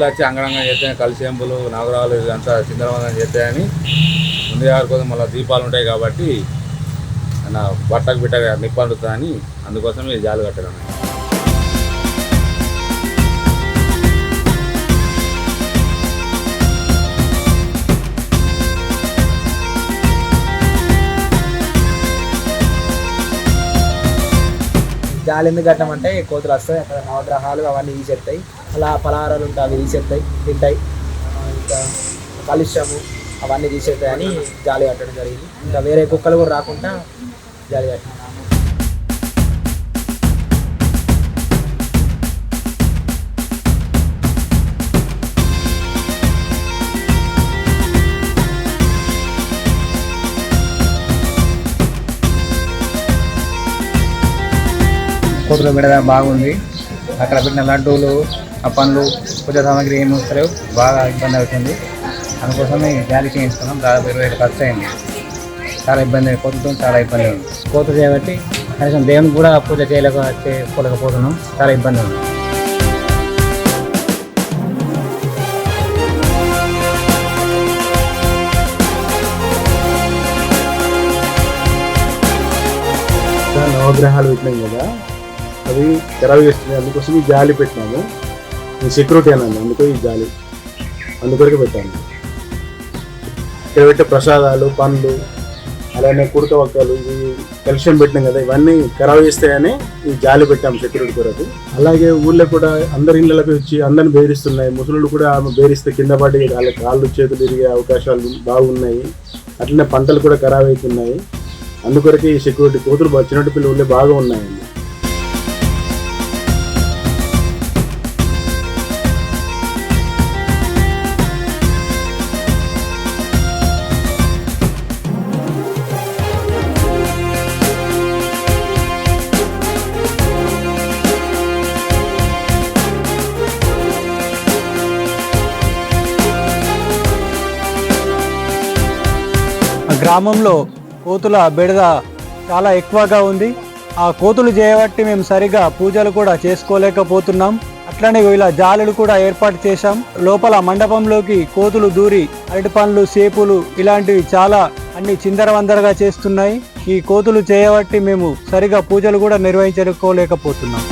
నీళ్ళు వచ్చి అంగడంగా చేస్తే కలిసేంపులు నగరాలు ఇదంతా చిందరవందనం చేస్తాయని ముందుగా కోసం మళ్ళీ దీపాలు ఉంటాయి కాబట్టి బట్టకు బిట్టగా నిప్పండుతుందని అందుకోసం ఈ జాలు కట్టడం. జాలి ఎందుకు కట్టమంటే కోతులు వస్తాయి, అక్కడ నవగ్రహాలు అవన్నీ తీసేస్తాయి, అలా పలహారాలు ఉంటాయి అవి తీసేస్తాయి, తింటాయి, ఇంకా కాలుష్యము అవన్నీ తీసేస్తాయని జాలి కట్టడం జరిగింది. ఇంకా వేరే కుక్కలు కూడా రాకుండా జాలి కట్టాం. కోతులు బిడద బాగుంది, అక్కడ పెట్టిన లడ్డూలు ఆ పండ్లు పూజ సామాగ్రి ఏమి వస్తలేవు, బాగా ఇబ్బంది అవుతుంది. అందుకోసమే జాలి చేయించుకున్నాం. దాదాపు 20,000 ఖర్చు అయింది. చాలా ఇబ్బంది, కోతులతో చాలా ఇబ్బంది ఉంది. కోతులు చేయబట్టి కనీసం దేవునికి కూడా పూజ చేసుకోలేకపోతున్నాం, చాలా ఇబ్బంది ఉంది. నవగ్రహాలు పెట్టినాం కదా, అవి ఖరాబ్ చేస్తున్నాయి. అందుకోసం ఈ జాలి పెట్టినాము. ఈ సెక్యూరిటీ అన్నాను, అందుకో ఈ జాలి అందుకొరకు పెట్టాను. ఇక్కడ పెట్టే ప్రసాదాలు పండ్లు అలానే కుడక ఒక్కలు ఇవి కలుషం పెట్టినాం కదా, ఇవన్నీ ఖరాబ్ చేస్తాయని ఈ జాలి పెట్టాము సెక్యూరిటీ కొరకు. అలాగే ఊళ్ళో కూడా అందరి ఇళ్ళకి వచ్చి అందరిని బెదిరిస్తున్నాయి. ముసలు కూడా బెదిరిస్తే కింద పడి వాళ్ళ కాళ్ళు చేతులు తిరిగే అవకాశాలు బాగున్నాయి. అట్లనే పంటలు కూడా ఖరాబ్ అవుతున్నాయి. అందుకొరకు ఈ సెక్యూరిటీ కోతులు చిన్నటి పిల్లలు ఊళ్ళో బాగా ఉన్నాయండి. గ్రామంలో కోతుల బెడద చాలా ఎక్కువగా ఉంది. ఆ కోతులు చేయబట్టి మేము సరిగా పూజలు కూడా చేసుకోలేకపోతున్నాం. అట్లనే ఇలా జాలులు కూడా ఏర్పాటు చేశాం. లోపల మండపంలోకి కోతులు దూరి అరటి పండ్లు, సేపులు ఇలాంటివి చాలా అన్ని చిందరవందరగా చేస్తున్నాయి. ఈ కోతులు చేయబట్టి మేము సరిగా పూజలు కూడా నిర్వహించుకోలేకపోతున్నాం.